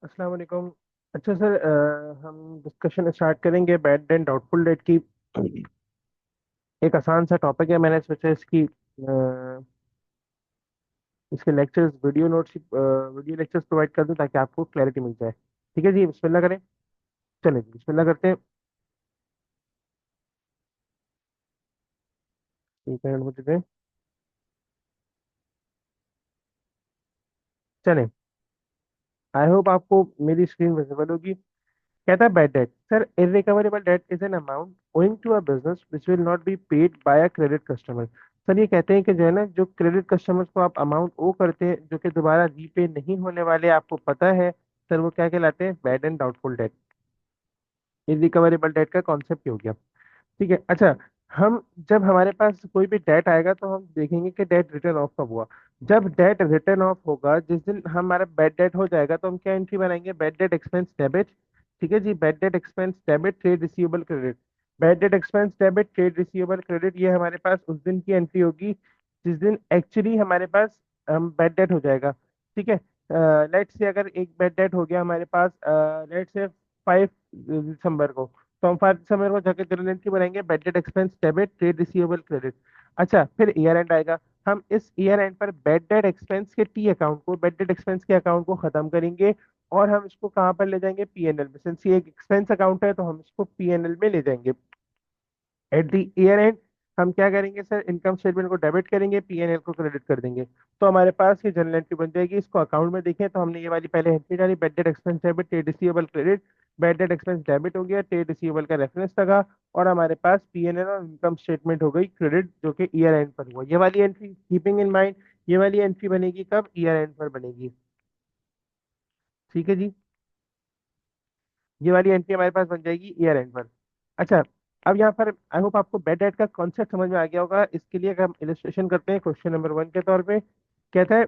अस्सलाम वालेकुम। अच्छा सर, हम डिस्कशन स्टार्ट करेंगे बैड एंड डाउटफुल डेट की। एक आसान सा टॉपिक है, मैंने सोचा इसके lectures video notes video lectures provide कर दूं ताकि आपको क्लैरिटी मिल जाए। ठीक है जी, बिस्मिल्लाह करें। चलें जी, बिस्मिल्लाह करते हैं। एक मिनट मुझे दें। चलें। आई होप आपको मेरी स्क्रीन विजिबल होगी। कहता है bad debt sir, irrecoverable debt is an amount owing to a business which will not be paid by a credit customer. Sir ये कहते हैं कि जो है ना, जो क्रेडिट कस्टमर्स को आप अमाउंट ओ करते हैं जो कि दोबारा रीपे नहीं होने वाले, आपको पता है सर वो क्या कहलाते हैं? Bad and doubtful debt. Irrecoverable debt का कॉन्सेप्ट हो गया। ठीक है। अच्छा, हम जब हमारे पास कोई भी डेट आएगा तो हम देखेंगे कि डेट रिटर्न ऑफ कब हुआ। जब डेट रिटर्न ऑफ होगा, जिस दिन हमारा बैड डेट हो जाएगा, तो हम क्या एंट्री बनाएंगे? Bad debt expense debit. ठीक है जी, bad debt expense debit trade receivable credit. Bad debt expense debit trade receivable credit, ये हमारे पास उस दिन की एंट्री होगी जिस दिन एक्चुअली हमारे पास बैड डेट हो जाएगा। ठीक है। लेट्स से अगर एक बैड डेट हो गया हमारे पास, लेट्स से 5 दिसंबर को, तो हम 5 दिसंबर को जाके जर्नल एंट्री बनाएंगे bad debt expense debit trade receivable credit. अच्छा, फिर ईयर एंड आएगा। हम इस ईयर एंड पर बैड डेट एक्सपेंस के टी अकाउंट को, बैड डेट एक्सपेंस के अकाउंट को खत्म करेंगे और हम इसको कहाँ पर ले जाएंगे? पीएनएल में। सिंस ये एक एक्सपेंस अकाउंट है तो हम इसको पीएनएल में ले जाएंगे। एट द ईयर एंड हम क्या करेंगे सर? इनकम स्टेटमेंट को डेबिट करेंगे, पीएनएल को क्रेडिट कर देंगे। तो हमारे पास ये जनरल एंट्री बन जाएगी। इसको अकाउंट में देखें तो हमने ये वाली पहले एंट्री डाली, bad debt expense debit trade receivable credit. Bad debt expense debit हो गया, ट्रेड रिसीवेबल का रेफरेंस लगा, और हमारे पास पीएनएल और इनकम स्टेटमेंट हो गई क्रेडिट, जो कि ईयर एंड पर हुआ। ये वाली एंट्री कीपिंग इन माइंड, ये वाली एंट्री बनेगी कब? ईयर एंड पर बनेगी। ठीक है जी, ये वाली एंट्री हमारे पास बन जाएगी ईयर एंड पर। अच्छा, अब यहाँ पर आई होप आपको बेड एड का कॉन्सेप्ट समझ में आ गया होगा। इसके लिए अगर हम इलिस्ट्रेशन करते हैं क्वेश्चन नंबर 1 के तौर पे, कहता है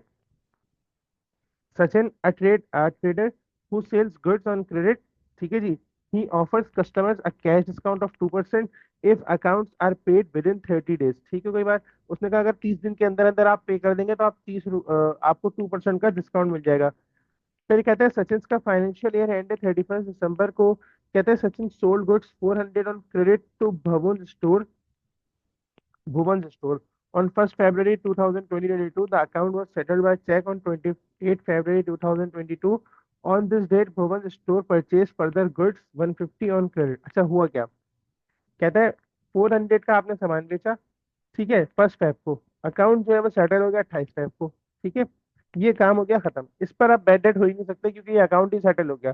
Sachin a trader who sells goods on credit. ठीक है जी, he offers customers a cash discount of 2% if accounts are paid within 30 days. ठीक है, कोई बात। उसने कहा अगर 30 दिन के अंदर अंदर आप पे कर देंगे तो आपको 2% का डिस्काउंट मिल जाएगा। फिर कहते हैं सचिन का फाइनेंशियल ईयर एंड 31 दिसंबर को। कहते हैं Sachin sold goods 400 on credit to Bhuvan store on 1st February 2022. The account was settled by check on 28 February 2022. On this date, Bhuvan store purchased further goods 150 on credit. अच्छा, हुआ क्या? कहता है 400 का आपने सामान बेचा, ठीक है, 1 फेब को। अकाउंट जो है वो सेटल हो गया 28 फेब को। ठीक है, ये काम हो गया खत्म। इस पर आप बैड डेट हो ही नहीं सकते क्योंकि ये अकाउंट ही सेटल हो गया।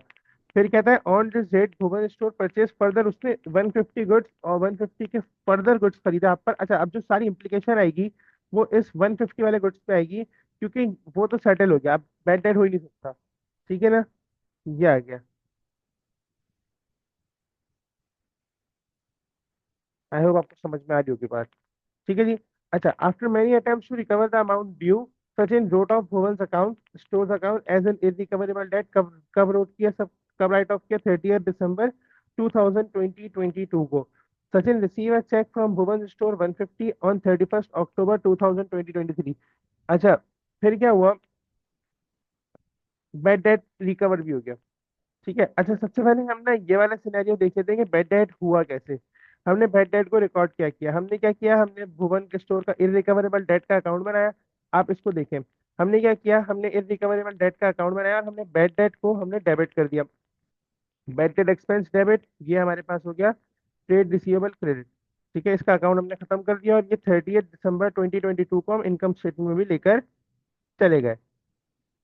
फिर कहता है on this date Bhuvan store purchase further, उसने 150 गुड्स और 150 के फर्दर गुड्स खरीदा आप पर। अच्छा, अब जो सारी इंप्लीकेशन आएगी वो इस 150 वाले गुड्स पे आएगी, क्योंकि वो तो सेटल हो गया, अब बैड डेट हो ही नहीं सकता। ठीक है ना, ये आ गया। आई होप आपको समझ में आ रही होगी बात। ठीक है जी। अच्छा, after many attempts to recover the amount due, Sachin wrote off Bhuvan's account stores account as an irrecoverable debt. कब कब रोट किया सब, कब राइट ऑफ किया? 30 दिसंबर 2022 को। Sachin receive a cheque from Bhuvan store 150 on 31 October 2023। अच्छा, फिर क्या हुआ? बेड डेट रिकवर भी हो गया। ठीक है। अच्छा, सबसे पहले हम ना ये वाला सिनेरियो देख लेते हैं कि बेड डेट हुआ कैसे। हमने बेड डेट को रिकॉर्ड क्या किया? हमने क्या किया? हमने भुवन के स्टोर का इररिकवरेबल डेट का अकाउंट बनाया। आप इसको देखें, हमने क्या किया? हमने इररिकवरेबल डेट का अकाउंट बनाया और हमने बेड डेट को हमने डेबिट कर दिया। बेड डेट एक्सपेंस डेबिट, ये हमारे पास हो गया ट्रेड रिसीवेबल क्रेडिट। ठीक है, इसका अकाउंट हमने खत्म कर दिया और ये 30 दिसंबर 2022 को हम इनकम स्टेटमेंट में भी लेकर चले गए।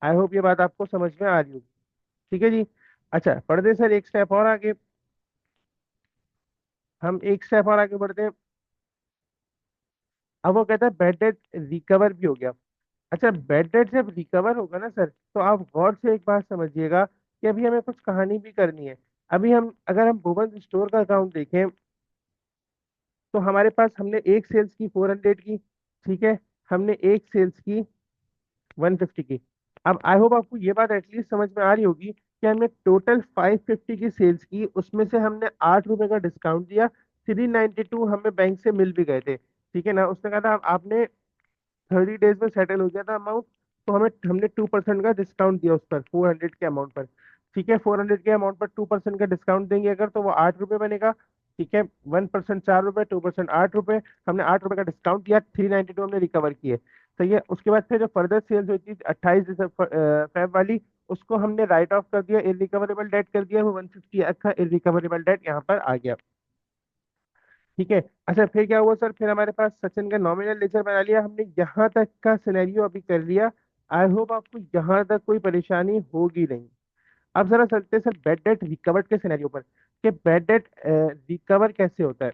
आई होप ये बात आपको समझ में आ रही होगी। ठीक है जी। अच्छा, बढ़ते सर एक स्टेप और आगे। हम एक स्टेप और आगे बढ़ते हैं। अब वो कहता है बेड डेट रिकवर भी हो गया। अच्छा, बेड डेट जब रिकवर होगा ना सर, तो आप गौर से एक बात समझिएगा कि अभी हमें कुछ कहानी भी करनी है। अभी हम अगर हम भुवन स्टोर का अकाउंट देखें तो हमारे पास हमने एक सेल्स की 400 की, ठीक है, हमने एक सेल्स की 150 की। अब आई होप आपको ये बात एटलीस्ट समझ में आ रही होगी कि हमने टोटल 550 की सेल्स की, उसमें से हमने 8 रुपए का डिस्काउंट दिया। 392 हमें बैंक से मिल भी गए थे। ठीक है ना, उसने कहा था आपने 30 डेज में सेटल हो गया था अमाउंट, तो हमें हमने 2% का डिस्काउंट दिया उस पर 400 के अमाउंट पर। ठीक है, 400 के अमाउंट पर 2% का डिस्काउंट देंगे अगर, तो वो 8 रुपये बनेगा। ठीक है, 1% 4 रुपये, 2% 8 रुपये। हमने 8 रुपये का डिस्काउंट दिया, 392 हमने रिकवर किए। सही है, उसके बाद फिर जो फर्दर सेल्स हुई थी 28 दिसंबर फेब वाली, उसको हमने राइट ऑफ कर दिया, इरिकवरेबल डेट कर दिया, वो 150 का इरिकवरेबल डेट यहाँ पर आ गया। ठीक है। अच्छा, फिर क्या हुआ सर, फिर हमारे पास सचिन का नॉमिनल लेजर बना लिया हमने, यहाँ तक का सिनेरियो अभी कर लिया। आई होप आपको यहाँ तक कोई परेशानी होगी नहीं। अब जरा चलते हैं सर बैड डेट रिकवर्ड के सिनेरियो पर, कि बैड डेट रिकवर कैसे होता है।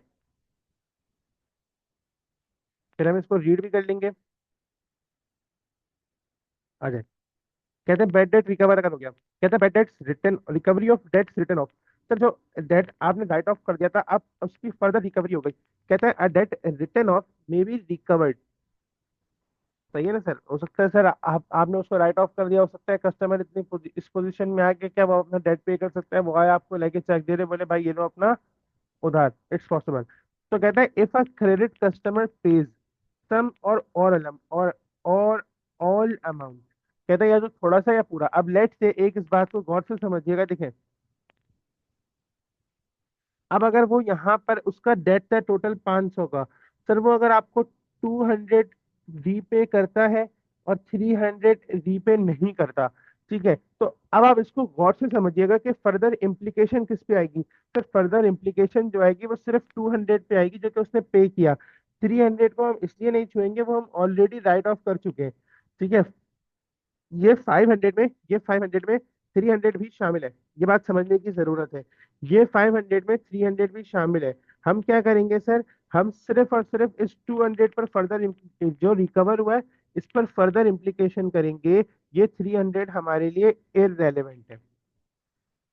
फिर हम इसको रीड भी कर लेंगे। आ जाए। कहते हैं बैड डेट रिकवर अगर हो गया, कहते हैं bad debts written, recovery of debts written off. Sir जो डेट आपने राइट ऑफ कर दिया था, अब उसकी फर्दर रिकवरी हो गई। कहते हैं a debt written off may be recovered. सही है ना सर, हो सकता है सर आप आपने उसको राइट ऑफ कर दिया, हो सकता है कस्टमर इतनी इस पोजीशन में आके क्या वो अपना डेट पे कर सकता है, वो आए आपको लेके चेक दे रहे, बोले भाई ये लो अपना उधार, इट्स पॉसिबल। तो कहता है if a credit customer page सम और ऑल अमाउंट। कहता है या तो थोड़ा सा या पूरा। अब लेट से एक इस बात को गौर से समझिएगा, देखें। अब अगर वो यहाँ पर उसका डेट है टोटल 500 का, सर वो अगर आपको 200 रीपे करता है और 300 रीपे नहीं करता, ठीक है, तो अब आप इसको गौर से समझिएगा कि फर्दर इम्प्लीकेशन किस पे आएगी। सर फर्दर इम्प्लीकेशन जो आएगी वो सिर्फ 200 पे आएगी जो कि उसने पे किया। 300 को हम इसलिए नहीं छुएंगे, वो हम ऑलरेडी राइट ऑफ कर चुके हैं। ठीक है, ये 500 में 300 भी शामिल है, ये बात समझने की जरूरत है। ये 500 में 300 भी शामिल है। हम क्या करेंगे सर, हम सिर्फ और सिर्फ इस 200 पर फर्दर जो रिकवर हुआ है इस पर फर्दर इम्प्लीकेशन करेंगे। ये 300 हमारे लिए इररेलेवेंट है।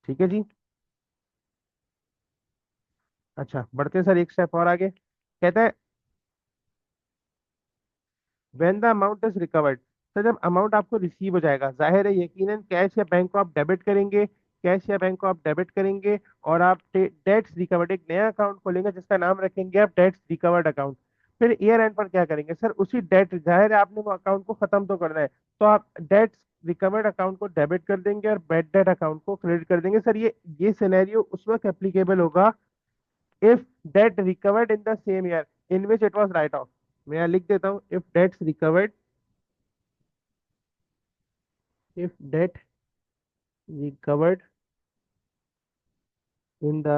ठीक है जी। अच्छा, बढ़ते हैं सर एक स्टेप और आगे। कहता है when the amount is recovered. Sir जब अमाउंट आपको रिसीव हो जाएगा, जाहिर है यकीनन कैश या बैंक को आप डेबिट करेंगे, कैश या बैंक को आप डेबिट करेंगे, और आप डेट्स रिकवर्ड एक नया अकाउंट खोलेंगे जिसका नाम रखेंगे आप डेट्स रिकवर्ड अकाउंट। फिर ईयर एंड पर क्या करेंगे सर, उसी डेट, जाहिर है आपने वो अकाउंट को खत्म तो करना है, तो आप डेट्स रिकवर्ड अकाउंट को डेबिट कर देंगे और बैड डेट अकाउंट को क्रेडिट कर देंगे। सर ये सिनेरियो उस वक्त एप्लीकेबल होगा if debt recovered in the same year in which it was right of. मैं यहाँ लिख देता हूँ, if debts recovered, if debt recovered in the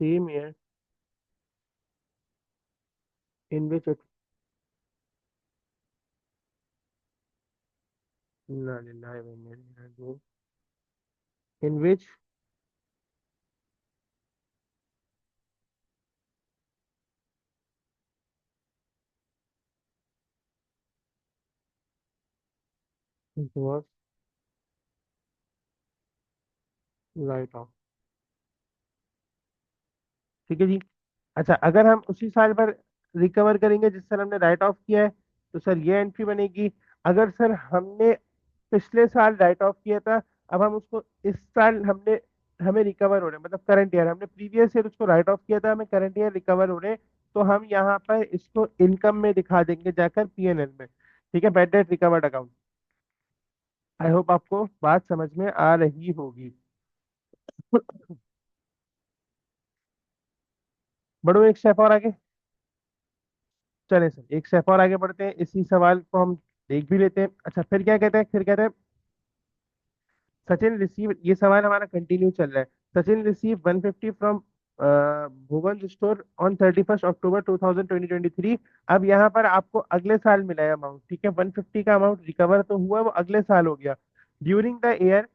same year in which it no, no, no, no, no, no, in which it was right off। ठीक है जी। अच्छा, अगर हम उसी साल पर रिकवर करेंगे जिस साल हमने राइट ऑफ किया है, तो सर ये एंट्री बनेगी। अगर सर हमने पिछले साल राइट ऑफ किया था, अब हम उसको इस साल हमने हमें रिकवर हो रहे हैं, मतलब करंट ईयर हमने प्रीवियस ईयर उसको राइट ऑफ किया था, हमें करंट ईयर रिकवर हो रहे हैं, तो हम यहाँ पर इसको इनकम में दिखा देंगे जाकर पीएनएल में। ठीक है, bad debt recovered account. I hope आपको बात समझ में आ रही होगी। बढ़ो एक स्टेप और आगे। चले सर एक स्टेप और आगे बढ़ते हैं, इसी सवाल को हम देख भी लेते हैं। अच्छा, फिर क्या कहते हैं, फिर कहते हैं सचिन रिसीव, ये सवाल हमारा कंटिन्यू चल रहा है। Sachin receive 150 from Bhuvan store on 31 October 2023। अब यहाँ पर आपको अगले साल मिला है अमाउंट। ठीक है, 150 का अमाउंट रिकवर तो हुआ, वो अगले साल हो गया ड्यूरिंग द ईयर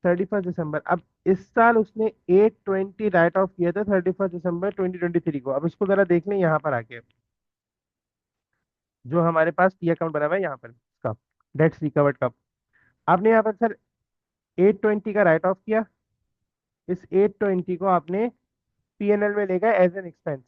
31 दिसंबर। अब इस साल उसने 820 राइट ऑफ किया था 31 दिसंबर 2023 को। अब इसको जरा देख लें यहाँ पर आके, जो हमारे पास टी अकाउंट बना हुआ है यहाँ पर इसका डेट्स रिकवर्ड का। आपने यहाँ पर सर 820 का राइट ऑफ किया, इस 820 को आपने पीएनएल में ले गए एज एन एक्सपेंस।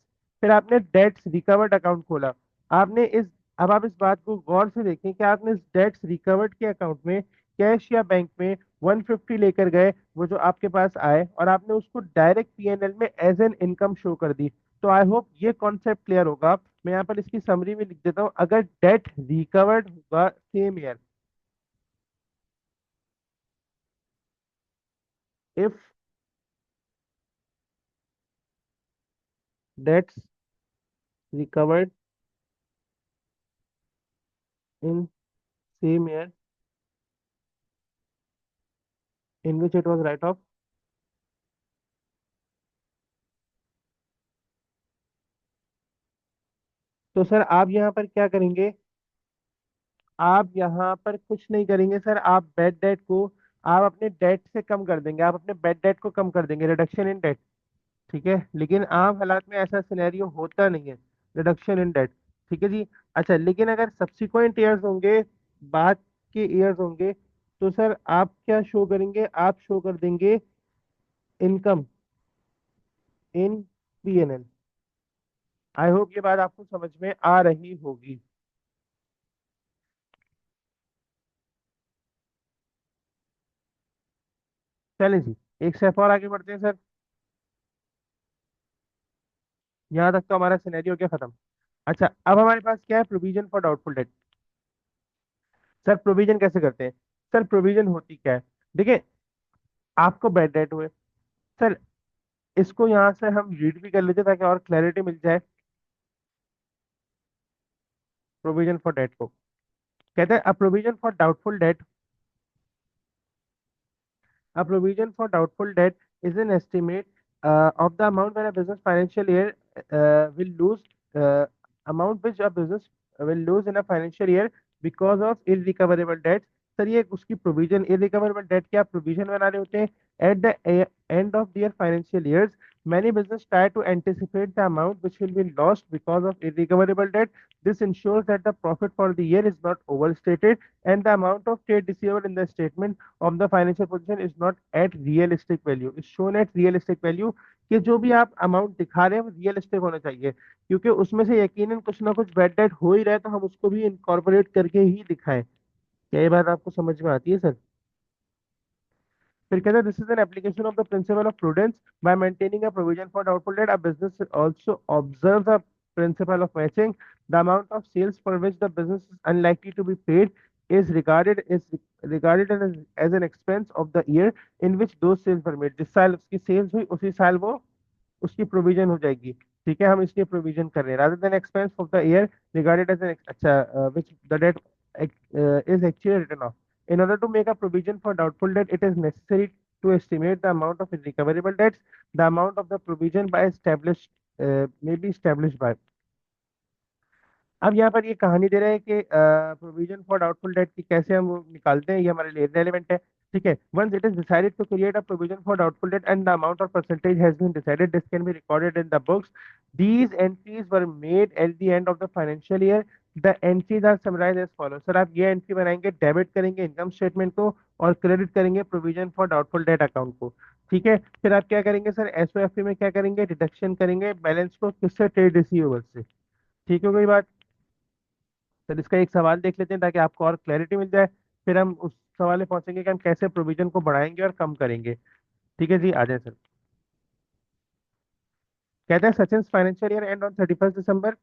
फिर आपने डेट्स रिकवर्ड अकाउंट खोला। आपने इस अब आप इस बात को गौर से देखें कि आपने इस डेट्स रिकवर्ड के अकाउंट में कैश या बैंक में 150 लेकर गए, वो जो आपके पास आए, और आपने उसको डायरेक्ट पीएनएल में एज एन इनकम शो कर दी। तो आई होप ये कॉन्सेप्ट क्लियर होगा। मैं यहाँ पर इसकी समरी में लिख देता हूँ। अगर डेट रिकवर्ड होगा same year, if debts recovered in same year in which it was right of, तो सर आप यहाँ पर क्या करेंगे? आप यहाँ पर कुछ नहीं करेंगे सर, आप बेड डेट को आप अपने डेट से कम कर देंगे, आप अपने बेड डेट को कम कर देंगे, रिडक्शन इन डेट। ठीक है, लेकिन आम हालात में ऐसा सिनेरियो होता नहीं है, रिडक्शन इन डेट। ठीक है जी। अच्छा, लेकिन अगर सब्सिक्वेंट ईयर्स होंगे, बाद के ईयर्स होंगे, तो सर आप क्या शो करेंगे? आप शो कर देंगे income in PNL. I hope ये बात आपको समझ में आ रही होगी। चलें जी, एक स्टेप और आगे बढ़ते हैं सर। यहाँ तक तो हमारा सिनेरियो क्या खत्म। अच्छा, अब हमारे पास क्या है? Provision for doubtful date. Sir provision कैसे करते हैं? सर प्रोविजन होती क्या है? देखिए, आपको बैड डेट हुए सर, इसको यहाँ से हम रीड भी कर लेते हैं ताकि और क्लैरिटी मिल जाए। प्रोविजन फॉर डेट को कहते हैं अ provision for doubtful date. A provision for doubtful debt is an estimate of the amount when a business financial year will lose uh, amount which a business will lose in a financial year because of irrecoverable debts। Sir ये उसकी provision, irrecoverable date की आप provision बना रहे होते हैं at the end of their financial years. Many business try to anticipate the amount which will be lost because of irrecoverable debt. This ensures that the profit for the year is not overstated and the amount of trade receivable in the statement of the financial position is not at realistic value, is shown at realistic value। कि जो भी आप amount दिखा रहे हैं वो realistic होना चाहिए, क्योंकि उसमें से यकीनन कुछ ना कुछ बैड डेट हो ही रहा है, तो हम उसको भी इनकॉर्पोरेट करके ही दिखाएं। क्या ये बात आपको समझ में आती है सर? फिर कहते हैं this is an application of the principle of prudence by maintaining a provision for doubtful debt. A business also observe the principle of matching. The amount of sales for which the business is unlikely to be paid is regarded as an expense of the year in which those sales were made। जिस साल उसकी sales हुई उसी साल वो उसकी provision हो जाएगी। ठीक है, हम इसलिए प्रोविजन कर रहे हैं rather than expense of the year regarded as an अच्छा which the debt is actually written off। In order to make a provision for doubtful debt, it is necessary to estimate the amount of irrecoverable debts। The amount of the provision by established may be established by। अब यहाँ पर ये कहानी दे रहा है कि provision for doubtful date की कैसे हम वो निकालते हैं, ये हमारे लिए रेलेवेंट है। ठीक है, once it is decided to create a provision for doubtful debt and the amount of percentage has been decided, this can be recorded in the books. These entries were made at the end of the financial year. The entries are summarise as follow. Sir आप ये entry बनाएंगे, debit करेंगे income statement को और credit करेंगे provision for doubtful date account को। ठीक है, फिर आप क्या करेंगे सर? एसओएफपी में क्या करेंगे? डिडक्शन करेंगे बैलेंस को किससे? ट्रेड रिसीवेबल से। ठीक हो गई बात? सर इसका एक सवाल देख लेते हैं ताकि आपको और क्लैरिटी मिल जाए, फिर हम उस सवाल में पहुंचेंगे कि हम कैसे प्रोविजन को बढ़ाएंगे और कम करेंगे। ठीक है जी, आ जाए सर। कहते हैं Sachin financial year end on 31 दिसंबर।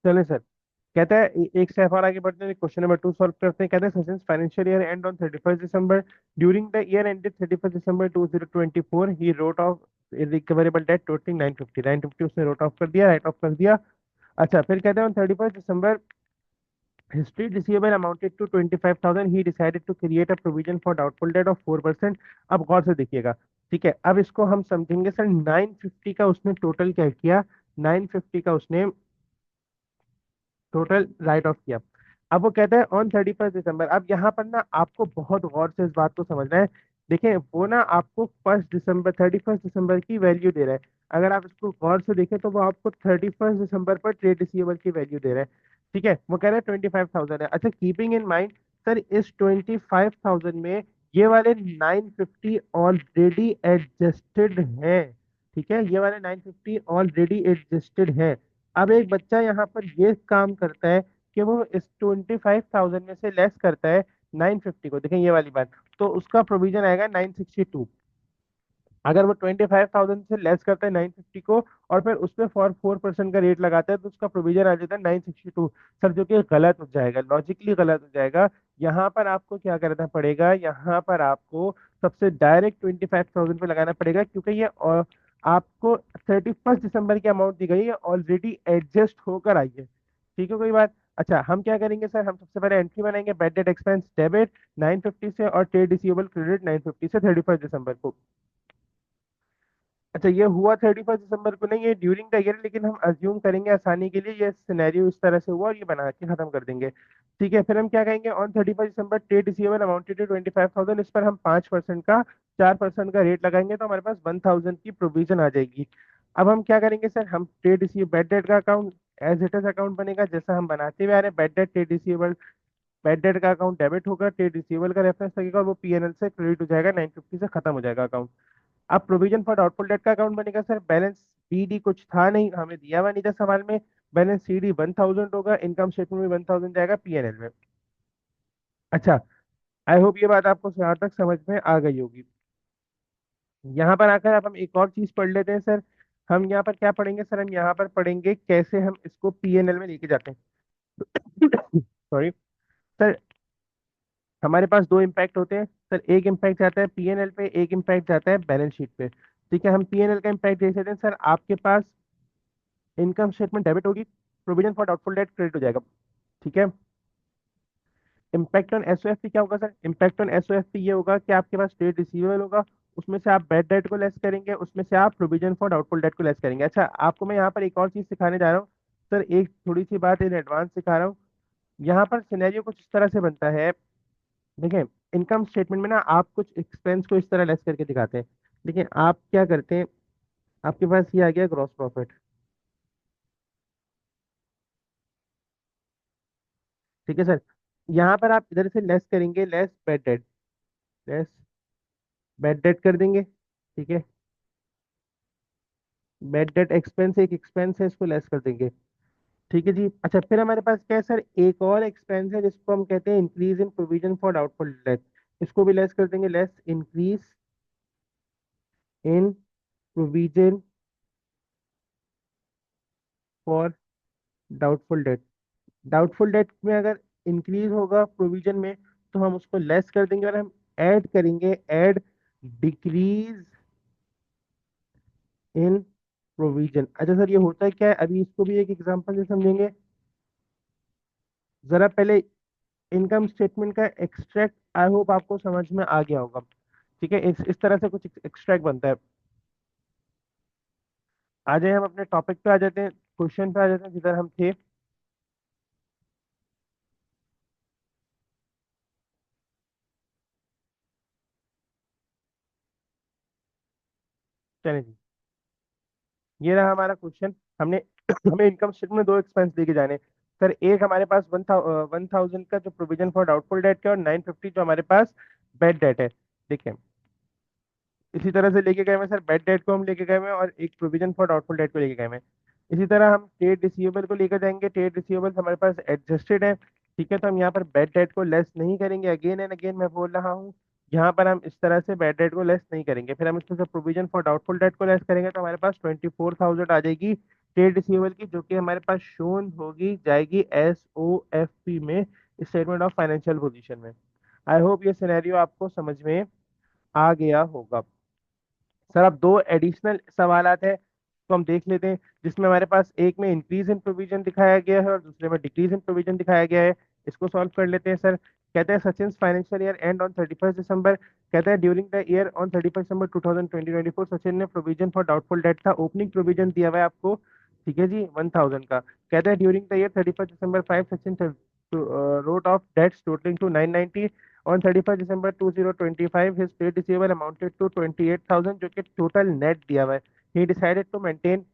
चलें सर। कहता है एक स्टेप और आगे बढ़ते हैं, क्वेश्चन नंबर 2 सॉल्व करते हैं। कहते हैं Sachin financial year end on 31 December. During the year ended 31 December 2024 he wrote of recoverable debt totalling 950। 950 उसने रोट ऑफ कर दिया, राइट ऑफ कर दिया। अच्छा, फिर कहते हैं on 31 December his trade receivable amounted to 25,000। he decided to create a provision for doubtful debt of 4%। अब गौर से देखिएगा। ठीक है, अब इसको हम समझेंगे सर। 950 का उसने टोटल क्या किया? 950 का उसने टोटल राइट ऑफ किया। अब वो कहता है ऑन 31 दिसंबर। अब यहाँ पर ना आपको बहुत गौर से इस बात को समझना है देखें वो ना आपको 1 दिसंबर 31 दिसंबर की वैल्यू दे रहा है। अगर आप इसको गौर से देखें तो वो आपको 31 दिसंबर पर ट्रेड रिसीवेबल की वैल्यू दे रहा है। ठीक है, वो कह रहा है 25,000 है। अच्छा, कीपिंग इन माइंड सर, इस 25,000 में ये वाले 950 ऑलरेडी एडजस्टेड हैं। ठीक है, ये वाले 950 ऑलरेडी एडजस्टेड हैं। अब एक बच्चा यहाँ पर ये काम करता है कि वो इस 25,000 में से लेस करता है 950 को। देखें ये वाली बात, तो उसका प्रोविजन आएगा 962। अगर वो 25,000 से लेस करता है 950 को और फिर उस पर 4% का रेट लगाता है, तो उसका प्रोविजन आ जाता है 962 सर, जो कि गलत हो जाएगा, लॉजिकली गलत हो जाएगा। यहाँ पर आपको क्या करना पड़ेगा, यहाँ पर आपको सबसे डायरेक्ट 25,000 पे लगाना पड़ेगा, क्योंकि ये आपको 31 दिसंबर की अमाउंट दी गई है, ऑलरेडी एडजस्ट होकर आई है। ठीक है, कोई बात। अच्छा, हम क्या करेंगे सर, हम सबसे पहले एंट्री बनाएंगे, बैड डेट एक्सपेंस डेबिट 950 से और ट्रेड रिसीवेबल क्रेडिट 950 से 31 दिसंबर को। अच्छा, ये हुआ 31 दिसंबर को नहीं, ये ड्यूरिंग द ईयर, लेकिन हम अज्यूम करेंगे आसानी के लिए ये सिनेरियो इस तरह से हुआ और ये बना के खत्म कर देंगे। ठीक है, फिर हम क्या कहेंगे, on 31 December trade receivable amounted to 25,000, इस पर हम 5% का 4% का रेट लगाएंगे, तो हमारे पास 1,000 की प्रोविजन आ जाएगी। अब हम क्या करेंगे सर, हम ट्रेड रिसीव बैड डेट का account as it is account बनेगा, जैसा हम बनाते हुए आ रहे हैं, bad debt trade receivable. Bad debt का अकाउंट डेबिट होगा, ट्रेड रिसीवेबल का रेफरेंस लगेगा और वो पीएनएल से क्रेडिट हो जाएगा, 950 से खत्म हो जाएगा अकाउंट। अब प्रोविजन फॉर डाउटफुल डेट का अकाउंट बनेगा सर, बैलेंस सीडी कुछ था नहीं, हमें दिया हुआ नहीं था सवाल में। बैलेंस सीडी 1,000 होगा, इनकम स्टेटमेंट में 1,000 जाएगा पीएनएल में। अच्छा, आई होप ये बात आपको यहाँ तक समझ में आ गई होगी। यहाँ पर आकर अब हम एक और चीज पढ़ लेते हैं सर। हम यहाँ पर क्या पढ़ेंगे सर, हम यहाँ पर पढ़ेंगे कैसे हम इसको पीएनएल में लेके जाते हैं। सॉरी सर, हमारे पास दो इम्पैक्ट होते हैं सर, एक इम्पैक्ट जाता है पीएनएल पे, एक इम्पैक्ट जाता है बैलेंस शीट पे। ठीक है, हम पीएनएल का इम्पैक्ट देख लेते हैं सर। आपके पास इनकम स्टेटमेंट डेबिट होगी, provision for doubtful date credit हो जाएगा। ठीक है, इम्पैक्ट ऑन एसओएफ क्या होगा सर, इम्पैक्ट ऑन एसओएफ ये होगा कि आपके पास ट्रेड रिसीवेबल होगा, उसमें से आप बैड डेट को लेस करेंगे, उसमें से आप प्रोविजन फॉर डाउटफुल डेट को लेस करेंगे। अच्छा, आपको मैं यहाँ पर एक और चीज सिखाने जा रहा हूँ सर, एक थोड़ी सी बात इन एडवांस सिखा रहा हूँ। यहाँ पर सिनेरियो कुछ इस तरह से बनता है। देखिए, इनकम स्टेटमेंट में ना आप कुछ एक्सपेंस को इस तरह लेस करके दिखाते हैं, लेकिन आप क्या करते हैं, आपके पास ये आ गया ग्रॉस प्रॉफिट। ठीक है सर, यहाँ पर आप इधर से लेस करेंगे, less bad debt, less bad debt कर देंगे। ठीक है, बैड डेट एक्सपेंस एक एक्सपेंस है, इसको लेस कर देंगे। ठीक है जी। अच्छा, फिर हमारे पास क्या है सर, एक और एक्सपेंस है जिसको हम कहते हैं increase in provision for doubtful date, इसको भी लेस कर देंगे, less increase in provision for doubtful date. Doubtful debt में अगर इंक्रीज होगा प्रोविजन में, तो हम उसको लेस कर देंगे और हम ऐड करेंगे, ऐड डिक्रीज इन प्रोविजन। अच्छा सर, ये होता क्या है, अभी इसको भी एक एग्जांपल से समझेंगे। जरा पहले इनकम स्टेटमेंट का एक्सट्रैक्ट, आई होप आपको समझ में आ गया होगा। ठीक है, इस तरह से कुछ एक्सट्रैक्ट बनता है। आ जाए, हम अपने टॉपिक पे आ जाते हैं, क्वेश्चन पे आ जाते हैं जिधर हम थे। चलिए जी, ये रहा हमारा क्वेश्चन। हमने हमें इनकम स्टेटमेंट में दो एक्सपेंस देके जाने। सर, एक हमारे पास 1,000 का जो प्रोविजन फॉर डाउटफुल डेट का, और 950 जो हमारे पास बैड डेट है। देखिए, इसी तरह से लेके गए हैं सर, बैड डेट को हम लेके गए हैं और एक प्रोविजन फॉर डाउटफुल डेट को लेके गए हैं। इसी तरह हम ट्रेड रिसीवेबल को लेकर जाएंगे, ट्रेड रिसीवेबल हमारे पास एडजस्टेड है। ठीक है, तो हम यहाँ पर बैड डेट को लेस नहीं करेंगे, अगेन एंड अगेन मैं बोल रहा हूँ, यहाँ पर हम इस तरह से बैड डेट को लेस नहीं करेंगे। फिर हम इसमें से प्रोविजन फॉर डाउटफुल डेट को लेस करेंगे, तो हमारे पास 24,000 आ जाएगी ट्रेड रिसीवेबल की, जो कि हमारे पास शोन होगी जाएगी SOFP में, स्टेटमेंट ऑफ फाइनेंशियल पोजीशन में। आई होप ये सिनेरियो आपको समझ में आ गया होगा। सर, अब दो एडिशनल सवालात है, तो हम देख लेते हैं, जिसमें हमारे पास एक में इंक्रीज इन प्रोविजन दिखाया गया है और दूसरे में डिक्रीज इन प्रोविजन दिखाया गया है। इसको सॉल्व कर लेते हैं सर। कहते हैं Sachin financial year end on 31 दिसंबर। कहते हैं ड्यूरिंग द ईयर ऑन 31 दिसंबर 2024 सचिन ने प्रोविजन फॉर डाउटफुल डेट था, ओपनिंग प्रोविजन दिया हुआ है आपको। ठीक है जी, 1,000 का। कहते हैं during the year 31 December 5 Sachin wrote off debts totalling to 990, on 31 December 2025 his trade receivable amounted to 28,000, जो कि टोटल नेट दिया हुआ है। ही डिसाइडेड टू मेंटेन,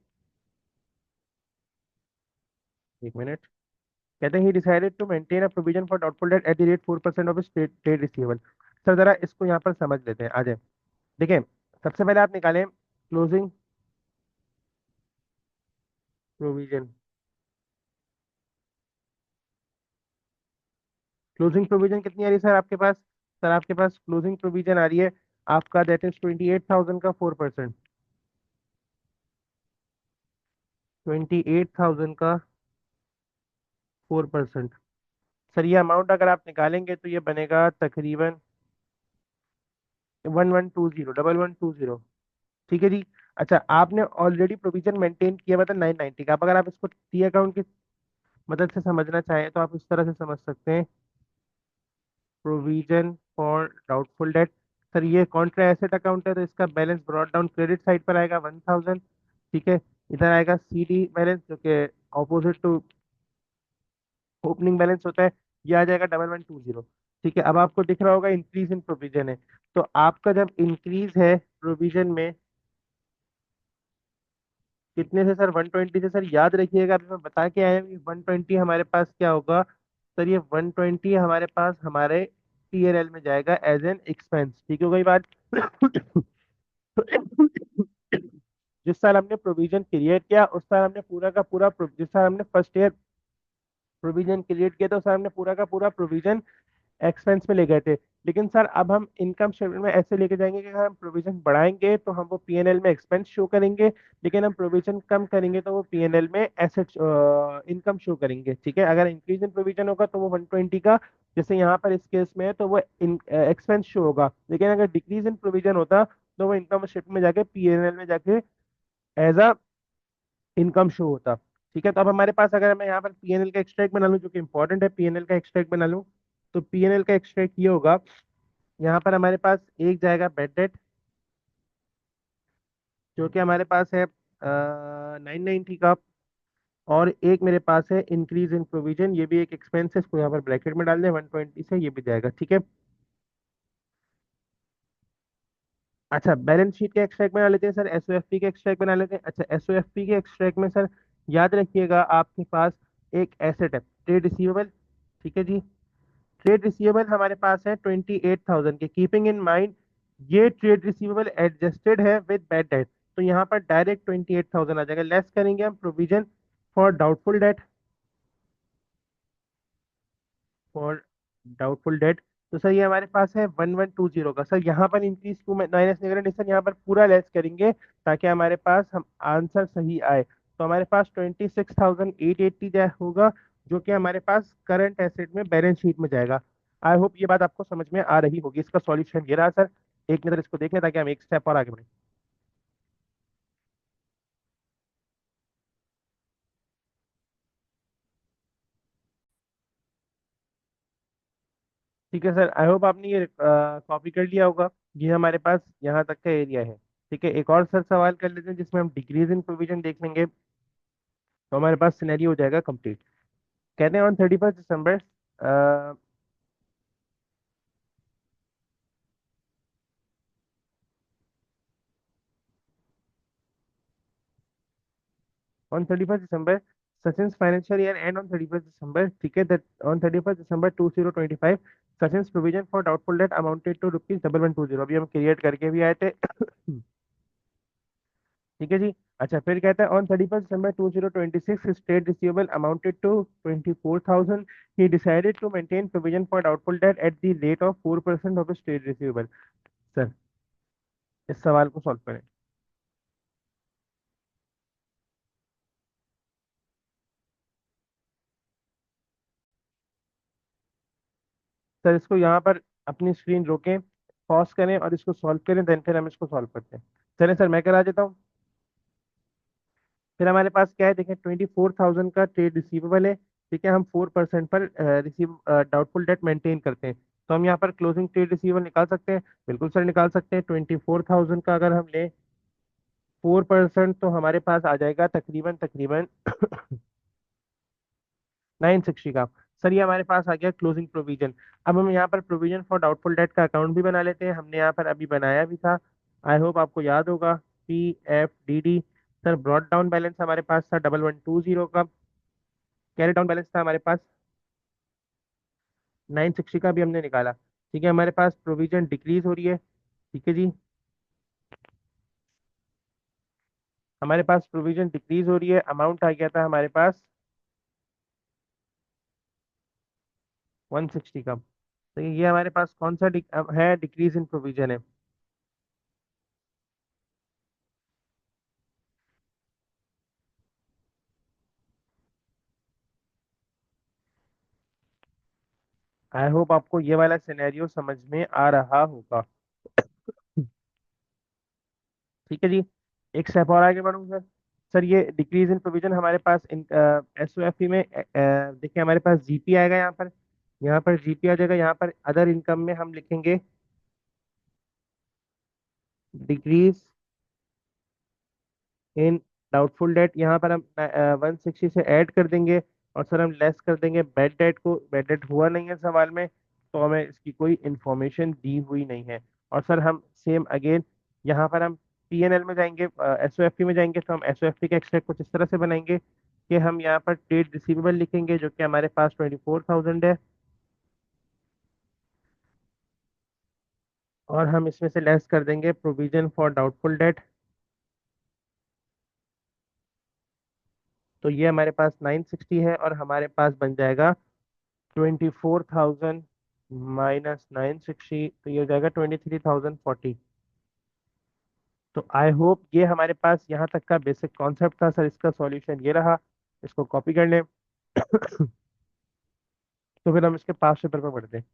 एक मिनट, कहते हैं he decided to maintain a provision for doubtful debt at the rate 4% of trade receivable. Sir जरा इसको यहाँ पर समझ लेते हैं, आ जाए। देखिए, सबसे पहले आप निकालें क्लोजिंग प्रोविजन। क्लोजिंग प्रोविजन कितनी आ रही है सर आपके पास? सर आपके पास क्लोजिंग प्रोविजन आ रही है आपका, दैट इज 28,000 का 4%। 28,000 का 4%। सर ये अमाउंट अगर आप निकालेंगे तो ये बनेगा तकरीबन 1120, 1120। ठीक है जी। अच्छा, आपने ऑलरेडी प्रोविजन मेंटेन किया हुआ था 990 का। अब अगर आप इसको टी अकाउंट की मदद से समझना चाहें तो आप इस तरह से समझ सकते हैं, provision for doubtful date. Sir ये कॉन्ट्रा एसेट अकाउंट है, तो इसका balance brought down credit side पर आएगा 1,000। ठीक है, इधर आएगा सी डी बैलेंस, जो कि ऑपोजिट टू ओपनिंग बैलेंस होता है, ये आ जाएगा 1120। ठीक है, अब आपको दिख रहा होगा इंक्रीज इन प्रोविजन है। तो आपका जब इंक्रीज है प्रोविजन में कितने से सर? 120 से। सर याद रखिएगा, अभी मैं बता के आया हूँ 120 हमारे पास क्या होगा। सर ये 120 हमारे पास हमारे पीएनएल में जाएगा एज एन एक्सपेंस। ठीक हो गई बात? जिस साल हमने प्रोविजन क्रिएट किया उस साल हमने पूरा का पूरा जिस साल हमने फर्स्ट ईयर प्रोविजन क्रिएट किया था उस साल हमने पूरा का पूरा प्रोविजन एक्सपेंस में ले गए थे। लेकिन सर अब हम इनकम स्टेटमेंट में ऐसे लेके जाएंगे कि अगर हम प्रोविजन बढ़ाएंगे तो हम वो पीएनएल में एक्सपेंस शो करेंगे, लेकिन हम प्रोविजन कम करेंगे तो वो पीएनएल में एसेट इनकम शो करेंगे। ठीक है, अगर इंक्रीज इन प्रोविजन होगा तो वो 120 का, जैसे यहाँ पर इस केस में है, तो वो एक्सपेंस शो होगा। लेकिन अगर डिक्रीज इन प्रोविजन होता तो वो इनकम स्टेटमेंट में जाके पीएनएल में जाके एज अ इनकम शो होता। ठीक है, तो अब हमारे पास अगर मैं यहाँ पर पीएनएल का एक्सट्रैक्ट बना लूँ, जो कि इंपॉर्टेंट है, पीएनएल का एक्सट्रैक्ट बना लूँ, तो पीएनएल का एक्सट्रैक्ट ये होगा, यहाँ पर हमारे पास एक जाएगा बेड डेट, जो कि हमारे पास है 990 का, और एक मेरे पास है इंक्रीज इन प्रोविजन, ये भी एक एक्सपेंस है, इसको यहाँ पर ब्रैकेट में डाल दें 120 से, ये भी जाएगा। ठीक है। अच्छा, बैलेंस शीट के एक्सट्रैक्ट बना लेते हैं सर, एसओएफपी के एक्सट्रैक्ट बना लेते हैं। अच्छा, एसओएफपी के एक्सट्रैक्ट में सर याद रखिएगा आपके पास एक एसेट है, ट्रेड रिसीवेबल। ठीक है जी, ट्रेड रिसीवेबल हमारे पास है 28,000 के। कीपिंग इन माइंड ये ट्रेड रिसीवेबल एडजस्टेड है विद बैड डेट, तो यहाँ पर डायरेक्ट 28,000 आ जाएगा। लेस करेंगे हम provision for doubtful date, for doubtful date, तो सर ये हमारे पास है 1120 का। सर यहाँ पर इंक्रीज टू माइनस नहीं करेंगे सर, यहाँ पर पूरा लेस करेंगे ताकि हमारे पास हम आंसर सही आए। तो हमारे पास 26,880 होगा, जो कि हमारे पास करंट एसेट में बैलेंस शीट में जाएगा। आई होप ये बात आपको समझ में आ रही होगी। इसका सॉल्यूशन ये रहा सर, एक नजर इसको देख लें ताकि हम एक स्टेप और आगे बढ़े। ठीक है सर, आई होप आपने ये कॉपी कर लिया होगा। ये हमारे पास यहाँ तक का एरिया है। ठीक है, एक और सर सवाल कर लेते हैं जिसमें हम डिक्रीज इन प्रोविजन देख लेंगे, तो हमारे पास सिनेरियो हो जाएगा कंप्लीट। कहते हैं on 31 December, on 31 December Sachin financial year end on 31 December. ठीक है, that on 31 December 2025 Sachin provision for doubtful debt amounted to rupees 1120। अभी हम क्रिएट करके भी आए थे। ठीक है जी। अच्छा, फिर कहता है on 31 December 2026 state receivable amounted to 24,000। He decided to maintain provision for doubtful debt at the rate of 4% of state receivable. Sir इस सवाल को सॉल्व करें। सर इसको यहाँ पर अपनी स्क्रीन रोकें, पॉज करें और इसको सॉल्व करें, देन फिर हम इसको सॉल्व करते हैं। चलें सर, मैं करा देता हूँ। फिर हमारे पास क्या है, देखें 24,000 का ट्रेड रिसीवेबल है। ठीक है, हम 4% पर रिसीव डाउटफुल डेट मेंटेन करते हैं, तो हम यहाँ पर क्लोजिंग ट्रेड रिसीवेबल निकाल सकते हैं। बिल्कुल सर, निकाल सकते हैं। 24,000 का अगर हम लें 4%, तो हमारे पास आ जाएगा तकरीबन तकरीबन 960 का। सर ये हमारे पास आ गया क्लोजिंग प्रोविजन। अब हम यहाँ पर प्रोविजन फॉर डाउटफुल डेट का अकाउंट भी बना लेते हैं, हमने यहाँ पर अभी बनाया भी था। आई होप आपको याद होगा। PFDD। Sir brought down balance हमारे पास था 1120 का। कैरी डाउन बैलेंस था हमारे पास 960 का भी हमने निकाला। ठीक है, हमारे पास प्रोविजन डिक्रीज हो रही है। ठीक है जी, हमारे पास प्रोविजन डिक्रीज हो रही है, अमाउंट आ गया था हमारे पास 160 का। तो ये हमारे पास कौन सा है, डिक्रीज इन प्रोविजन है। आई होप आपको ये वाला सिनेरियो समझ में आ रहा होगा। ठीक है जी, एक स्टेप और आगे बढ़ूँ सर। सर ये डिक्रीज इन प्रोविजन हमारे पास SOFE में देखिए हमारे पास GP आएगा यहाँ पर। यहाँ पर GP आ जाएगा, यहाँ पर अदर इनकम में हम लिखेंगे डिक्रीज इन डाउटफुल डेट। यहाँ पर हम 160 से ऐड कर देंगे, और सर हम लेस कर देंगे बैड डेट को। बैड डेट हुआ नहीं है सवाल में, तो हमें इसकी कोई इंफॉर्मेशन दी हुई नहीं है। और सर हम सेम अगेन यहाँ पर हम PNL में जाएंगे, SOFE में जाएंगे, तो हम SOFE का एक्सट्रैक्ट कुछ इस तरह से बनाएंगे कि हम यहाँ पर ट्रेड रिसीवेबल लिखेंगे जो कि हमारे पास 24,000 है, और हम इसमें से लेस कर देंगे प्रोविजन फॉर डाउटफुल डेट। तो ये हमारे पास 960 है, और हमारे पास बन जाएगा 24,000 -960, तो ये हो जाएगा 23,040। तो आई होप ये हमारे पास यहाँ तक का बेसिक कॉन्सेप्ट था सर, इसका सॉल्यूशन ये रहा। इसको कॉपी कर लें। तो फिर हम इसके पास पेपर पर पढ़ते हैं।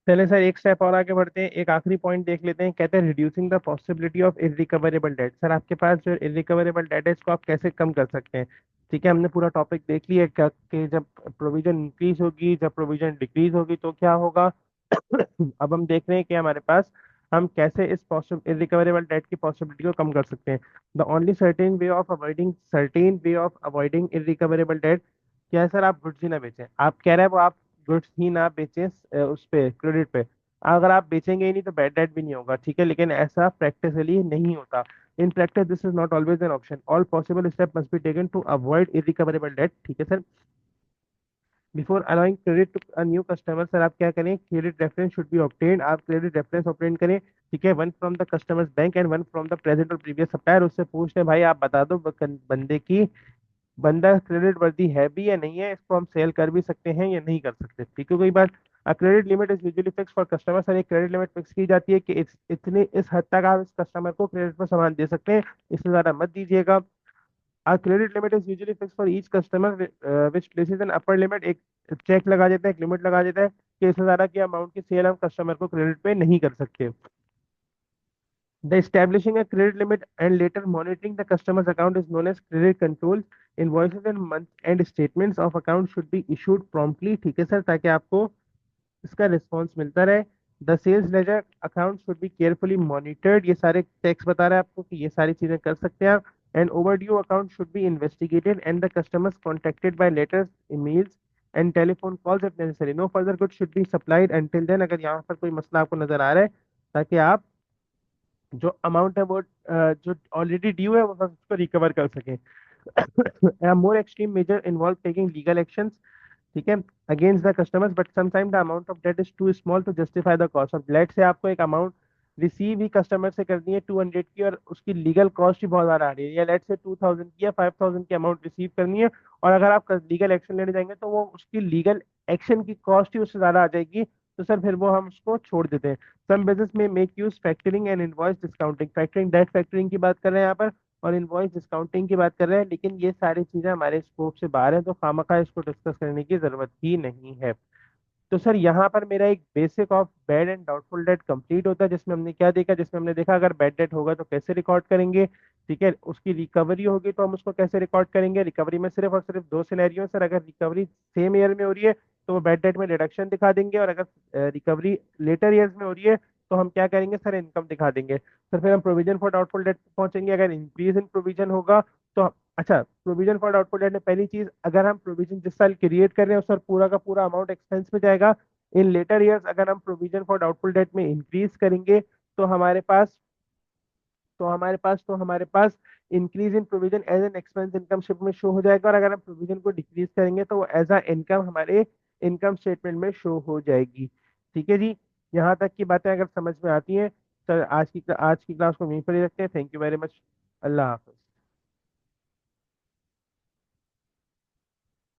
चलें सर, एक स्टेप और आगे बढ़ते हैं, एक आखिरी पॉइंट देख लेते हैं। कहते हैं reducing the possibility of irrecoverable debt. Sir आपके पास जो इरिकवरेबल डेट है इसको आप कैसे कम कर सकते हैं। ठीक है, हमने पूरा टॉपिक देख लिया क्या कि जब प्रोविजन इंक्रीज होगी, जब प्रोविजन डिक्रीज होगी तो क्या होगा। अब हम देख रहे हैं कि हमारे पास हम कैसे इस इरिकवरेबल डेट की पॉसिबिलिटी को कम कर सकते हैं। The only certain way of avoiding irrecoverable debt क्या है सर, आप गुड्स ही ना बेचें। आप कह रहे हैं वो आप गुड्स ही ना बेचें उस पे क्रेडिट पे। अगर आप बेचेंगे ही नहीं तो बैड डेट भी नहीं होगा, ठीक है, लेकिन ऐसा प्रैक्टिकली नहीं होता। In practice this is not always an option, all possible step must be taken to avoid irrecoverable debt. ठीक है sir, before allowing credit to a new customer, sir आप क्या करें, credit reference should be obtained. आप credit reference obtain करें, ठीक है, one from the customers bank and one from the present और प्रीवियस सप्लायर। उससे पूछ लें भाई आप बता दो बंदे की बंदा क्रेडिट वर्दी है भी या नहीं है, इसको हम सेल कर भी सकते हैं या नहीं कर सकते। ठीक है, कोई बात। Credit limit is usually fix for customer. Sir एक क्रेडिट लिमिट फिक्स की जाती है कि इतने इस हद तक आप इस कस्टमर को क्रेडिट पर सामान दे सकते हैं, इससे ज्यादा मत दीजिएगा। Credit limit is usually fix for each customer which places an upper limit. एक चेक लगा देता है, एक लिमिट लगा देता है कि इससे ज्यादा की अमाउंट की सेल हम कस्टमर को क्रेडिट पे नहीं कर सकते। The establishing a credit limit and later monitoring the customer's account is known as credit control. Invoices and month-end statements of account should be issued promptly। ठीक है सर, ताकि आपको इसका रिस्पॉन्स मिलता रहे। The sales ledger account should be carefully monitored. ये सारे tax बता रहा है आपको कि ये सारी चीजें कर सकते हैं आप। And overdue account should be investigated and the customers contacted by letters, emails and telephone calls if necessary. No further good should be supplied until then. अगर यहाँ पर कोई मसला आपको नजर आ रहा है, ताकि आप जो अमाउंट है वो जो ऑलरेडी ड्यू है वो बस उसको रिकवर कर सकें। More extreme measure involve taking legal actions, ठीक है, against the customers, but sometime the amount of debt is too small to justify the cost of. Late से आपको एक अमाउंट रिसीव ही कस्टमर से करनी है 200 की, और उसकी लीगल कॉस्ट ही बहुत ज्यादा आ रही है, या लेट से 2000 की या 5000 की अमाउंट रिसीव करनी है, और अगर आप लीगल एक्शन लेने जाएंगे तो वो उसकी लीगल एक्शन की कॉस्ट ही उससे ज्यादा आ जाएगी। तो सर फिर वो हम उसको छोड़ देते हैं। सम बिजनेस में make use factoring and invoice discounting. Factoring debt factoring की बात कर रहे हैं यहाँ पर, और इनवॉइस डिस्काउंटिंग की बात कर रहे हैं, लेकिन ये सारी चीजें हमारे स्कोप से बाहर है, तो खामखा इसको डिस्कस करने की जरूरत ही नहीं है। तो सर यहाँ पर मेरा एक basic of bad and doubtful date complete होता है, जिसमें हमने क्या देखा, जिसमें हमने देखा अगर बैड डेट होगा तो कैसे रिकॉर्ड करेंगे। ठीक है, उसकी रिकवरी होगी तो हम उसको कैसे रिकॉर्ड करेंगे। रिकवरी में सिर्फ और सिर्फ दो सिनेरियो है सर, अगर रिकवरी सेम ईयर में हो रही है तो वो बैड डेट में रिडक्शन दिखा देंगे, और अगर रिकवरी लेटर ईयर्स में हो रही है तो हम क्या करेंगे सर, इनकम दिखा देंगे सर। फिर हम प्रोविजन फॉर डाउटफुल डेट पहुंचेंगे, अगर इंक्रीज इन प्रोविजन होगा तो अच्छा, प्रोविजन फॉर डाउटफुल डेट में पहली चीज, अगर हम प्रोविजन जिस साल क्रिएट कर रहे हैं उस सर पूरा का पूरा अमाउंट एक्सपेंस में जाएगा। इन लेटर ईयर्स अगर हम प्रोविजन फॉर डाउटफुल डेट में इंक्रीज करेंगे तो हमारे पास increase in provision as an expense income शिप में शो हो जाएगा, और अगर हम प्रोविजन को डिक्रीज करेंगे तो वो एज अ इनकम हमारे इनकम स्टेटमेंट में शो हो जाएगी। ठीक है जी। यहाँ तक की बातें अगर समझ में आती हैं, सर आज की क्लास को वहीं पर ही रखते हैं। Thank you very much. Allah Hafiz.